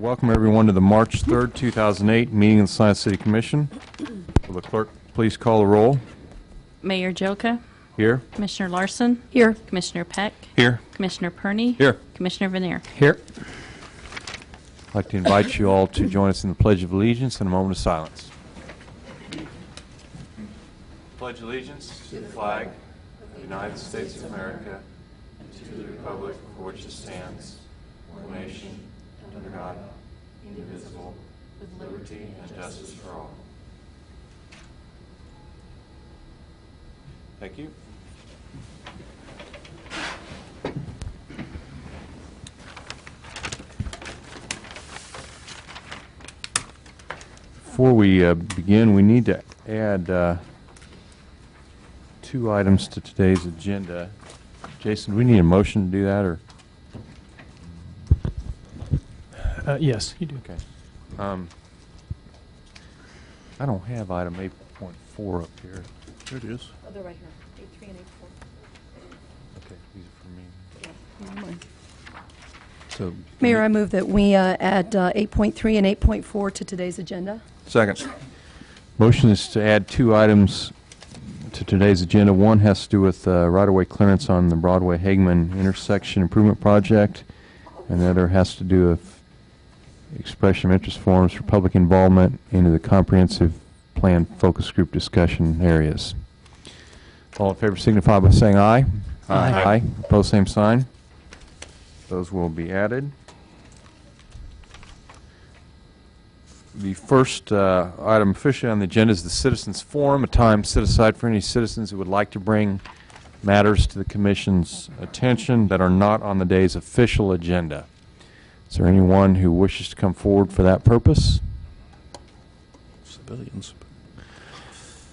welcome everyone to the March 3rd, 2008 meeting of the Salina City Commission. Will the clerk please call the roll? Mayor Joka. Here. Commissioner Larson. Here. Commissioner Peck. Here. Commissioner Perney. Here. Commissioner Vanier. Here. I'd like to invite you all to join us in the Pledge of Allegiance and a moment of silence. Pledge allegiance to the flag of the United States of America and to the republic for which it stands, one nation, under God, indivisible, with liberty and justice for all. Thank you. Before we begin, we need to add two items to today's agenda. Jason, do we need a motion to do that, or? Yes, you do. Okay. I don't have item 8.4 up here. There it is. Oh, they're right here. 8.3 and 8.4. Okay, these are for me. Yeah, mine. So, Mayor, I move that we add 8.3 and 8.4 to today's agenda. second. Motion is to add two items to today's agenda. One has to do with right-of-way clearance on the Broadway-Hageman intersection improvement project, and the other has to do with expression of interest forms for public involvement into the comprehensive plan focus group discussion areas. All in favor signify by saying aye. Aye. Aye. Opposed, same sign. Those will be added. The first item officially on the agenda is the Citizens Forum, a time set aside for any citizens who would like to bring matters to the Commission's attention that are not on the day's official agenda. Is there anyone who wishes to come forward for that purpose? Civilians.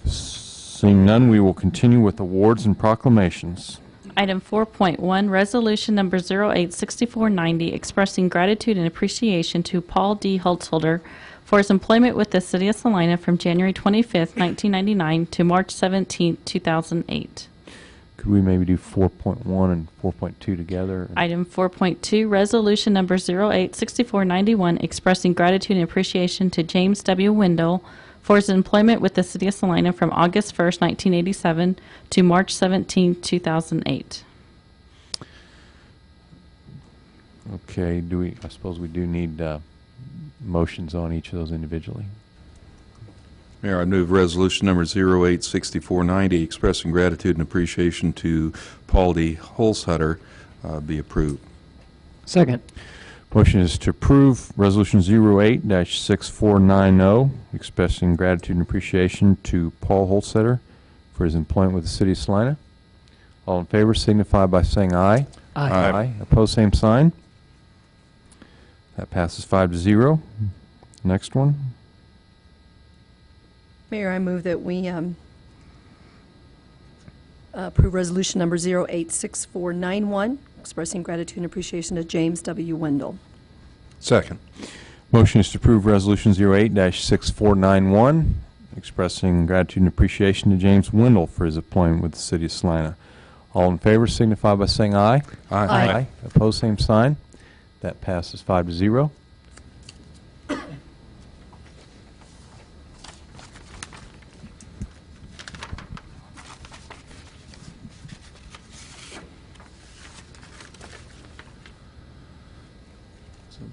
Seeing none, we will continue with awards and proclamations. Item 4.1, Resolution Number 086490, expressing gratitude and appreciation to Paul D. Holtzholder for his employment with the City of Salina from January 25th, 1999 to March 17th, 2008. Could we maybe do 4.1 and 4.2 together? Item 4.2, Resolution Number 086491, expressing gratitude and appreciation to James W. Wendell for his employment with the City of Salina from August 1st, 1987 to March 17th, 2008. Okay, I suppose we do need motions on each of those individually. Mayor, I move resolution number 086490, expressing gratitude and appreciation to Paul D. Holzhutter, be approved. Second. Motion is to approve Resolution 08-6490, expressing gratitude and appreciation to Paul Holzhutter for his employment with the City of Salina. All in favor signify by saying aye. Aye. Aye. Opposed, same sign. That passes 5-0. Next one. Mayor, I move that we approve resolution number 086491, expressing gratitude and appreciation to James W. Wendell. Second. Motion is to approve Resolution 08-6491, expressing gratitude and appreciation to James Wendell for his appointment with the City of Salina. All in favor signify by saying aye. Aye. Opposed, same sign. That passes 5-0.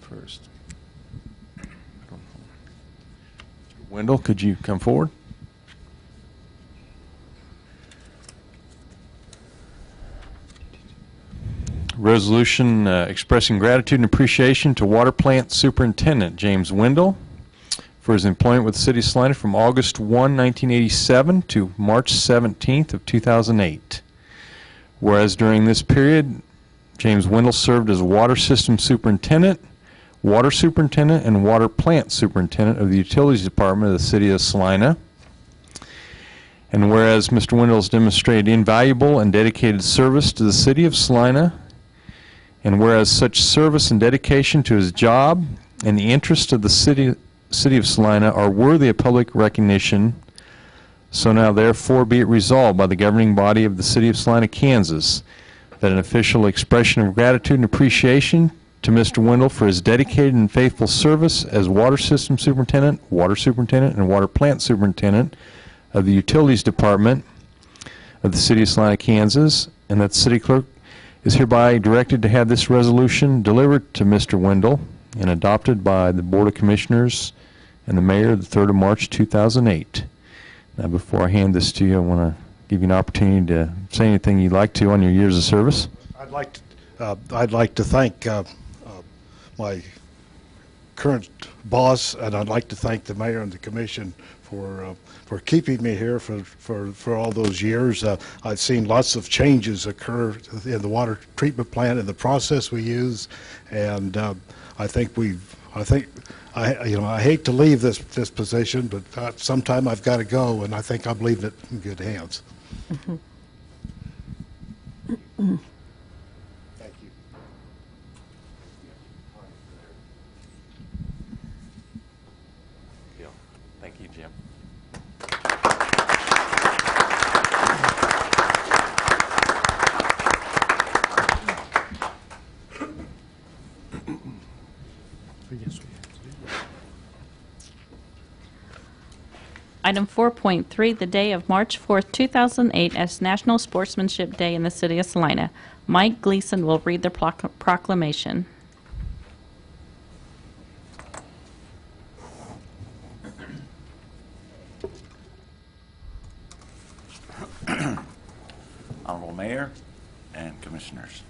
First. Mr. Wendell, could you come forward? Resolution expressing gratitude and appreciation to Water Plant Superintendent James Wendell for his employment with the City of Salina from August 1, 1987 to March 17th of 2008. Whereas during this period, James Wendell served as Water System Superintendent, Water Superintendent, and Water Plant Superintendent of the Utilities Department of the City of Salina. And whereas Mr. Wendell has demonstrated invaluable and dedicated service to the City of Salina, and whereas such service and dedication to his job and the interest of the City of Salina are worthy of public recognition, so now therefore be it resolved by the governing body of the City of Salina, Kansas, that an official expression of gratitude and appreciation to Mr. Wendell for his dedicated and faithful service as Water System Superintendent, and Water Plant Superintendent of the Utilities Department of the City of Salina, Kansas, and that the City Clerk is hereby directed to have this resolution delivered to Mr. Wendell and adopted by the Board of Commissioners and the Mayor the 3rd of March 2008. Now, before I hand this to you, I want to give you an opportunity to say anything you'd like to on your years of service. I'd like to thank my current boss, and I'd like to thank the mayor and the commission for keeping me here for all those years. I've seen lots of changes occur in the water treatment plant and the process we use, and I hate to leave this position, but sometime I've got to go, and I think I'm leaving it in good hands. Mm-hmm. Thank you. Thank you, Jim. Item 4.3, the day of March 4th, 2008 as National Sportsmanship Day in the City of Salina. Mike Gleason will read the proclamation. Honorable Mayor and Commissioners,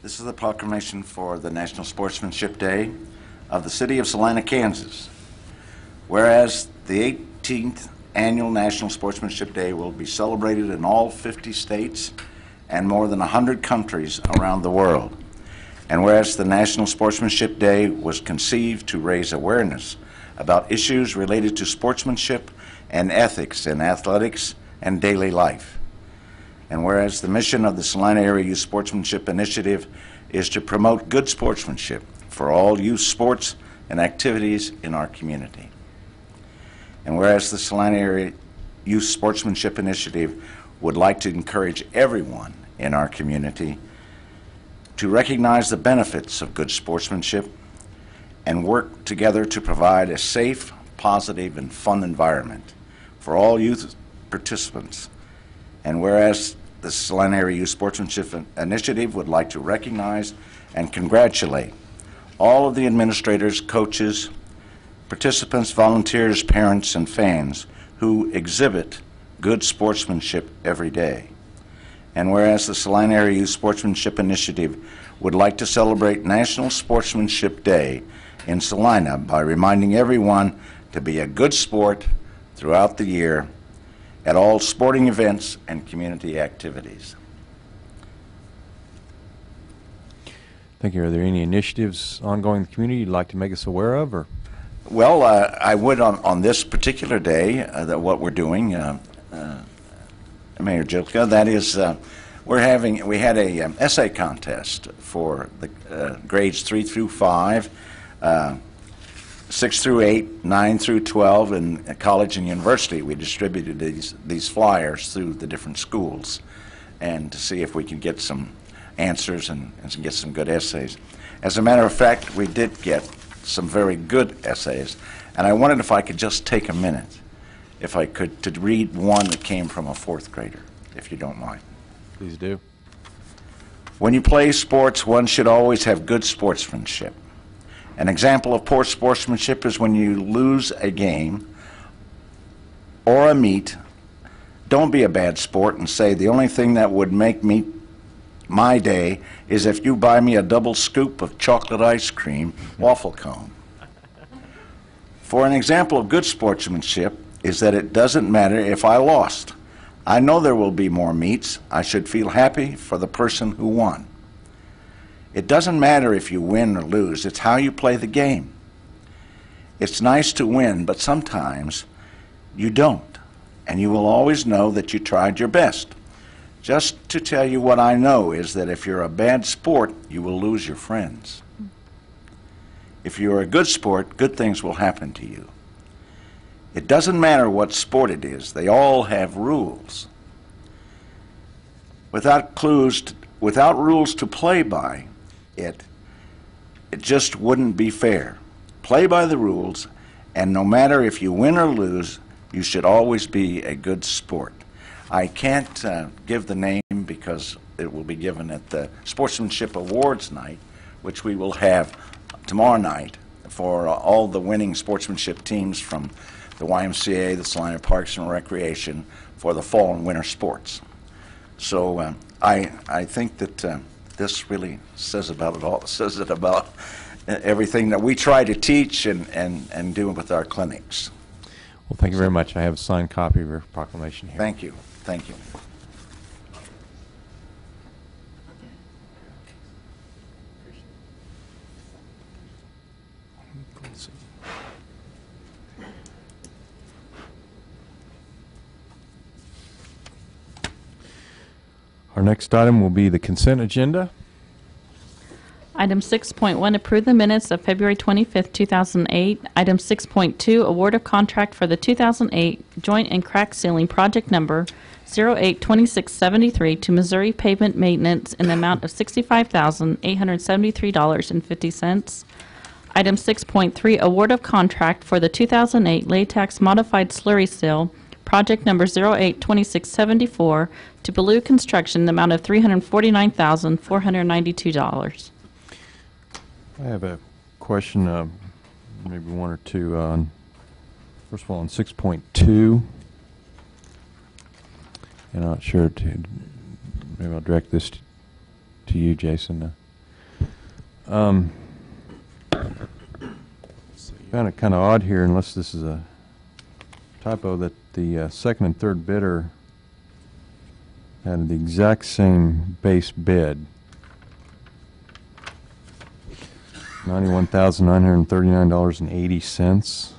this is the proclamation for the National Sportsmanship Day of the City of Salina, Kansas. Whereas the 18th Annual National Sportsmanship Day will be celebrated in all 50 states and more than 100 countries around the world. And whereas the National Sportsmanship Day was conceived to raise awareness about issues related to sportsmanship and ethics in athletics and daily life. And whereas the mission of the Salina Area Youth Sportsmanship Initiative is to promote good sportsmanship for all youth sports and activities in our community. And whereas the Salina Area Youth Sportsmanship Initiative would like to encourage everyone in our community to recognize the benefits of good sportsmanship and work together to provide a safe, positive, and fun environment for all youth participants. And whereas the Salina Area Youth Sportsmanship Initiative would like to recognize and congratulate all of the administrators, coaches, participants, volunteers, parents, and fans who exhibit good sportsmanship every day. And whereas the Salina Area Youth Sportsmanship Initiative would like to celebrate National Sportsmanship Day in Salina by reminding everyone to be a good sport throughout the year at all sporting events and community activities. Thank you. Are there any initiatives ongoing in the community you'd like to make us aware of? Or Well, I would on this particular day, that what we're doing, Mayor Jilka, that is, we had a essay contest for the grades 3 through 5, 6 through 8, 9 through 12, and college and university. We distributed these flyers through the different schools, and to see if we could get some answers and get some good essays. As a matter of fact, we did get some very good essays, and I wondered if I could just take a minute, if I could, to read one that came from a 4th grader, if you don't mind. please do. When you play sports, one should always have good sportsmanship. An example of poor sportsmanship is when you lose a game or a meet. Don't be a bad sport and say the only thing that would make my day is if you buy me a double scoop of chocolate ice cream waffle cone. For an example of good sportsmanship is that it doesn't matter if I lost. I know there will be more meets. I should feel happy for the person who won. It doesn't matter if you win or lose. It's how you play the game. It's nice to win, but sometimes you don't, and you will always know that you tried your best. Just to tell you what I know is that if you're a bad sport, you will lose your friends. If you're a good sport, good things will happen to you. It doesn't matter what sport it is. They all have rules. Without rules to play by, it just wouldn't be fair. Play by the rules, and no matter if you win or lose, you should always be a good sport. I can't give the name because it will be given at the Sportsmanship Awards night, which we will have tomorrow night for all the winning sportsmanship teams from the YMCA, the Salina Parks and Recreation, for the fall and winter sports. So I think that this really says about it all. Says it about everything that we try to teach and do with our clinics. Well, thank you very much. I have a signed copy of your proclamation here. Thank you. Thank you. Our next item will be the consent agenda. Item 6.1, approve the minutes of February 25th, 2008. Item 6.2, award of contract for the 2008 joint and crack ceiling project number 082673 to Missouri Pavement Maintenance in the amount of $65,873.50. Item 6.3, award of contract for the 2008 latex modified slurry seal project number 082674 to Bellew Construction in the amount of $349,492. I have a question, maybe one or two. First of all, on 6.2, and I'm not sure maybe I'll direct this to you, Jason. Found it kind of odd here, unless this is a typo, that the second and third bidder had the exact same base bid. $91,939.80.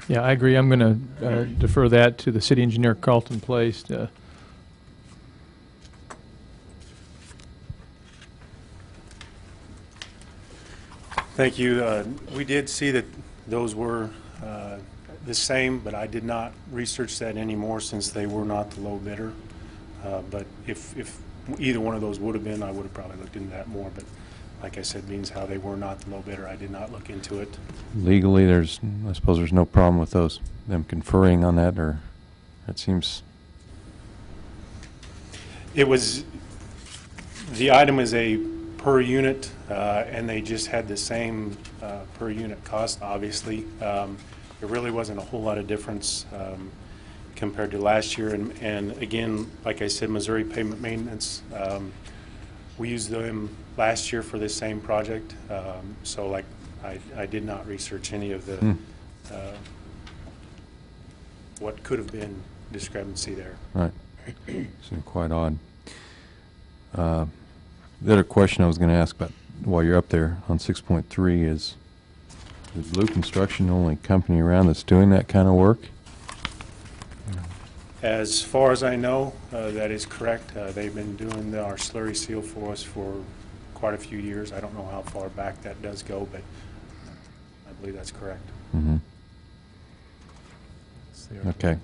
Yeah, I agree. I'm going to defer that to the city engineer, Carlton Place. Thank you. We did see that those were the same, but I did not research that anymore since they were not the low bidder. But if either one of those would have been, I would have probably looked into that more. But like I said, means how they were not the low bidder, I did not look into it. Legally, I suppose there's no problem with them conferring on that, or it seems. It was, the item is a per unit, and they just had the same per unit cost, obviously. There really wasn't a whole lot of difference compared to last year. And again, like I said, Missouri Pavement Maintenance, we used them last year for this same project. So like I did not research any of the what could have been discrepancy there. Right. Seemed quite odd. The other question I was going to ask about while you're up there on 6.3 is Bellew Construction the only company around that's doing that kind of work? As far as I know, that is correct. They've been doing our slurry seal for us for quite a few years. I don't know how far back that does go, but I believe that's correct. Mm-hmm. Okay.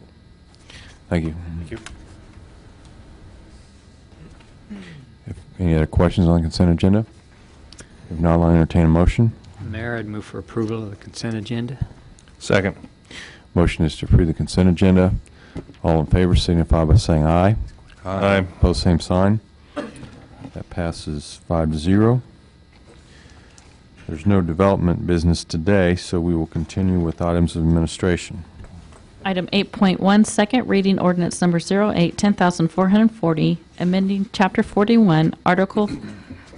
Thank you. Thank you. Any other questions on the consent agenda? If not, I'll entertain a motion. Mayor, I'd move for approval of the consent agenda. Second. Motion is to approve the consent agenda. All in favor signify by saying aye. Aye. Opposed, same sign. That passes 5-0. There's no development business today, so we will continue with items of administration. Item 8.1, second reading ordinance number 08-10440, amending Chapter 41, Article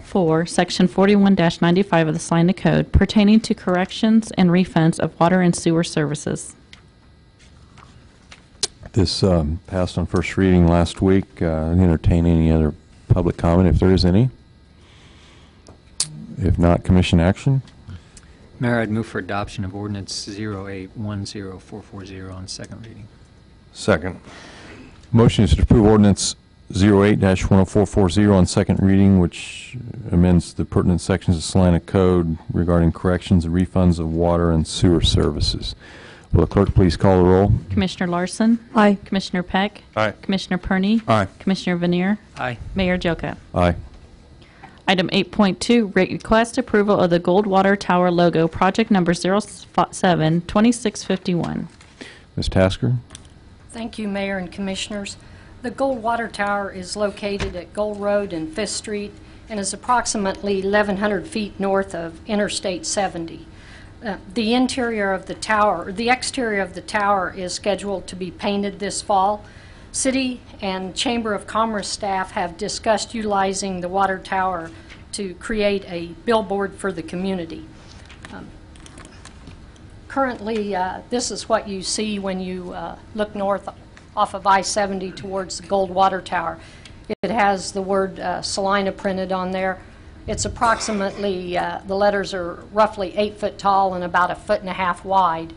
4, Section 41-95 of the Salina Code pertaining to corrections and refunds of water and sewer services. This passed on first reading last week. Entertain any other public comment if there is any. If not, commission action. Mayor, I'd move for adoption of ordinance 08-10440 on second reading. Second. Motion is to approve ordinance 08-10440 on second reading, which amends the pertinent sections of Salina Code regarding corrections and refunds of water and sewer services. Will the clerk please call the roll? Commissioner Larson? Aye. Commissioner Peck? Aye. Commissioner Perney? Aye. Commissioner Vanier? Aye. Mayor Joka? Aye. Item 8.2, request approval of the Gold Water Tower logo, project number 07-2651. Ms. Tasker? Thank you, Mayor and Commissioners. The Gold Water Tower is located at Gold Road and 5th Street and is approximately 1,100 feet north of Interstate 70. The interior of the tower, the exterior of the tower is scheduled to be painted this fall. City and Chamber of Commerce staff have discussed utilizing the water tower to create a billboard for the community. Currently, this is what you see when you look north off of I-70 towards the Gold Water Tower. It has the word Salina printed on there. It's approximately, the letters are roughly 8 foot tall and about 1.5 feet wide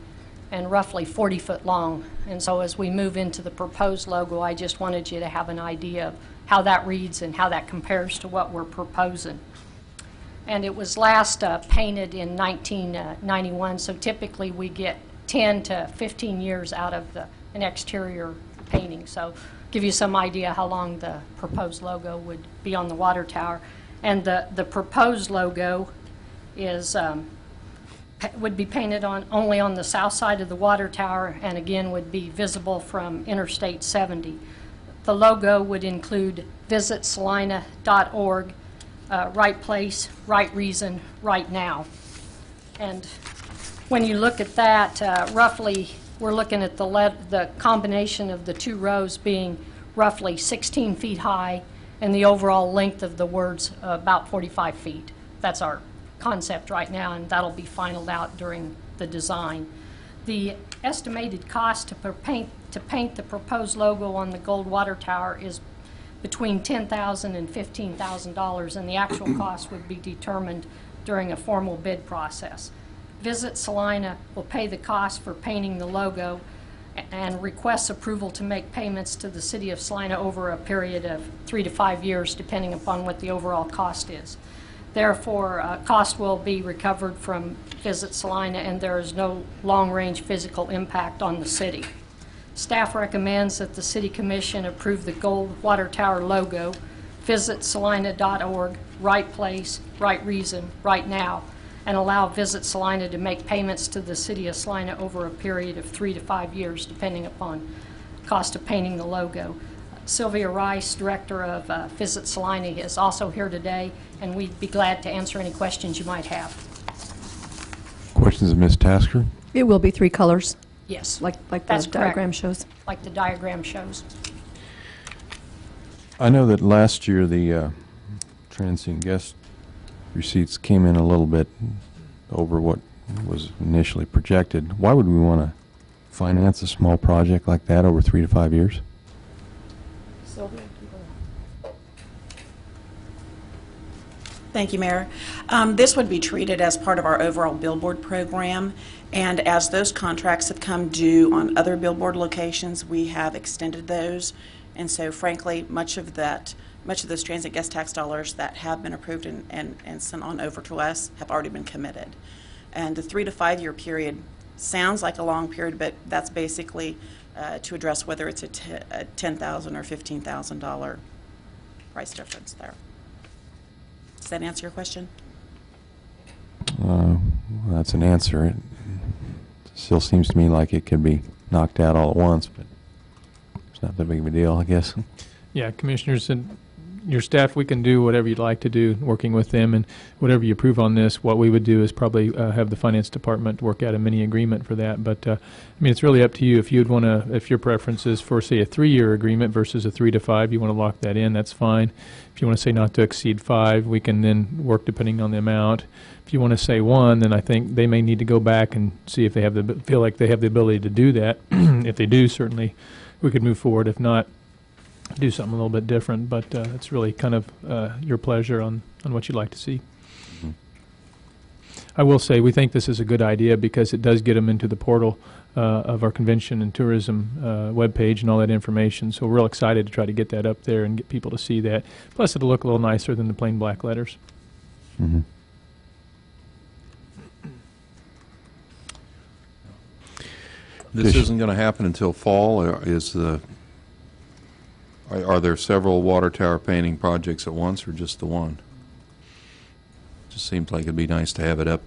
and roughly 40 foot long. And so as we move into the proposed logo, I just wanted you to have an idea of how that reads and how that compares to what we're proposing. And it was last painted in 1991, so typically we get 10 to 15 years out of an exterior painting. So give you some idea how long the proposed logo would be on the water tower. And the proposed logo is would be painted only on the south side of the water tower, and again would be visible from Interstate 70. The logo would include visitsalina.org, right place, right reason, right now. And when you look at that, roughly we're looking at the combination of the two rows being roughly 16 feet high, and the overall length of the words about 45 feet. That's our concept right now, and that'll be finalized out during the design. The estimated cost to paint the proposed logo on the Gold Water Tower is between $10,000 and $15,000, and the actual cost would be determined during a formal bid process. Visit Salina will pay the cost for painting the logo and requests approval to make payments to the City of Salina over a period of 3 to 5 years, depending upon what the overall cost is. Therefore, cost will be recovered from Visit Salina, and there is no long-range physical impact on the city. Staff recommends that the City Commission approve the Gold Water Tower logo, visitsalina.org, right place, right reason, right now, and allow Visit Salina to make payments to the City of Salina over a period of 3 to 5 years, depending upon cost of painting the logo. Sylvia Rice, Director of Visit Salina, is also here today, and we'd be glad to answer any questions you might have. Questions of Ms. Tasker? It will be 3 colors, Yes, like That's the correct. diagram shows. like the diagram shows. I know that last year the transient guest receipts came in a little bit over what was initially projected. Why would we want to finance a small project like that over 3 to 5 years? Sylvia? Thank you, Mayor. This would be treated as part of our overall billboard program, and as those contracts have come due on other billboard locations, we have extended those. And so, frankly, much of those transit guest tax dollars that have been approved and sent on over to us have already been committed. And the 3 to 5 year period sounds like a long period, but that's basically to address whether it's a $10,000 or $15,000 price difference there. Does that answer your question? Well, that's an answer. It still seems to me like it could be knocked out all at once, but it's not that big of a deal, I guess. Yeah, Commissioners and your staff, we can do whatever you'd like to do, working with them, and whatever you approve on this, what we would do is probably have the Finance Department work out a mini agreement for that. But, I mean, it's really up to you. If you'd want to, if your preference is for, say, a 3-year agreement versus a 3 to 5, you want to lock that in, that's fine. If you want to say not to exceed 5, we can then work depending on the amount. If you want to say 1, then I think they may need to go back and see if they have feel like they have the ability to do that. If they do, certainly we could move forward. If not, do something a little bit different, but it's really kind of your pleasure on what you'd like to see. Mm-hmm. I will say we think this is a good idea because it does get them into the portal of our convention and tourism webpage and all that information, so we're real excited to try to get that up there and get people to see that. Plus it'll look a little nicer than the plain black letters. Mm-hmm. This isn't going to happen until fall. Are there several water tower painting projects at once, or just the one? Just seems like it'd be nice to have it up.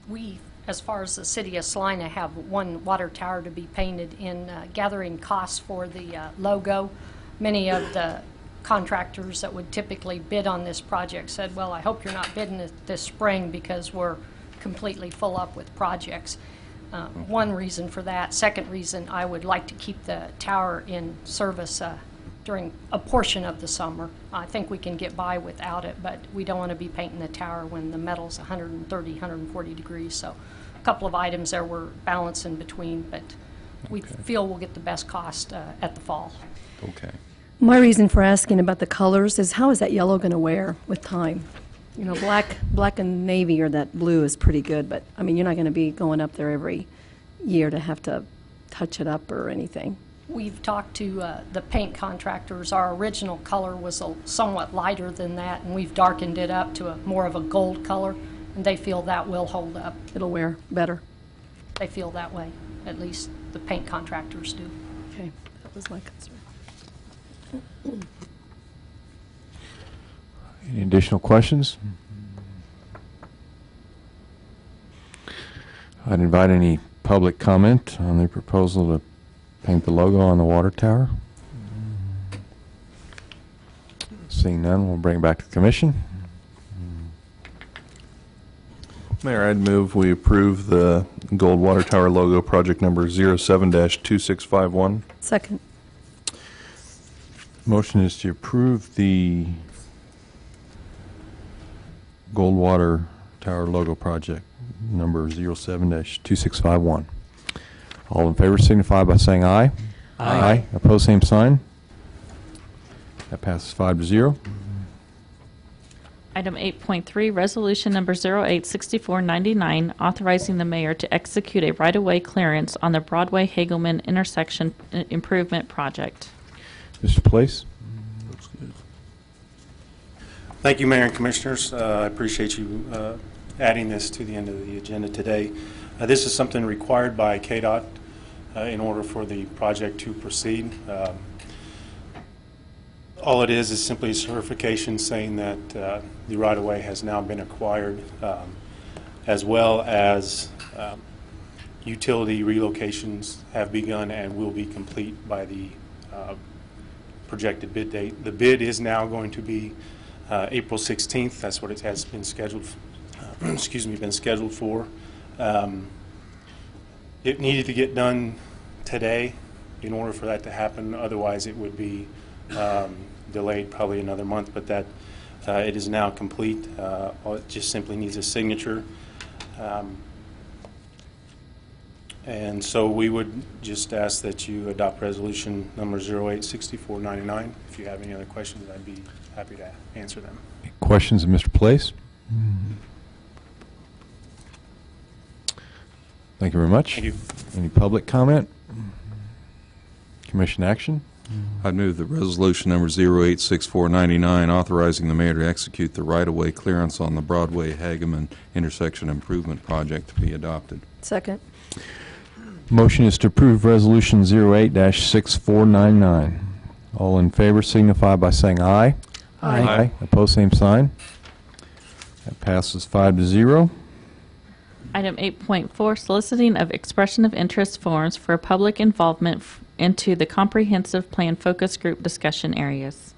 We, as far as the city of Salina, have one water tower to be painted. In gathering costs for the logo, many of the contractors that would typically bid on this project said, well, I hope you're not bidding it this spring because we're completely full up with projects. One reason for that. Second reason, I would like to keep the tower in service during a portion of the summer. I think we can get by without it, but we don't want to be painting the tower when the metal's 130, 140 degrees. So a couple of items there we're balancing between, but we feel we'll get the best cost at the fall. Okay. My reason for asking about the colors is how is that yellow going to wear with time? You know, black and navy or that blue is pretty good, but I mean, you're not going to be going up there every year to have to touch it up or anything. We've talked to the paint contractors. Our original color was somewhat lighter than that, and we've darkened it up to more of a gold color, and they feel that will hold up. It'll wear better. They feel that way, at least the paint contractors do. Okay, that was my concern. Any additional questions? I'd invite any public comment on the proposal to paint the logo on the water tower. Seeing none, we'll bring it back to the commission. Mayor, I'd move we approve the Gold Water Tower logo project number 07-2651. Second. Motion is to approve the Goldwater Tower logo project number 07-2651. All in favor signify by saying aye. Aye. Opposed, same sign. That passes 5-0. Item 8.3, resolution number 086499, authorizing the mayor to execute a right-of-way clearance on the Broadway-Hagelman intersection improvement project. Mr. Place? Thank you, Mayor and Commissioners. I appreciate you adding this to the end of the agenda today. This is something required by KDOT in order for the project to proceed. All it is simply a certification saying that the right-of-way has now been acquired, as well as utility relocations have begun and will be complete by the projected bid date. The bid is now going to be April 16th. That's what it has been scheduled. Been scheduled for. It needed to get done today in order for that to happen. Otherwise, it would be delayed probably another month. But that it is now complete. It just simply needs a signature. And so we would just ask that you adopt resolution number 086499. If you have any other questions, I'd be happy to answer them. Any questions of Mr. Place? Thank you very much. Thank you. Any public comment? Commission action? I'd move that resolution number 086499, authorizing the mayor to execute the right-of-way clearance on the Broadway-Hageman intersection improvement project to be adopted. Second. Motion is to approve resolution 08-6499. All in favor signify by saying aye. Aye. Opposed, same sign. That passes 5-0. Item 8.4, soliciting of expression of interest forms for public involvement into the comprehensive plan focus group discussion areas.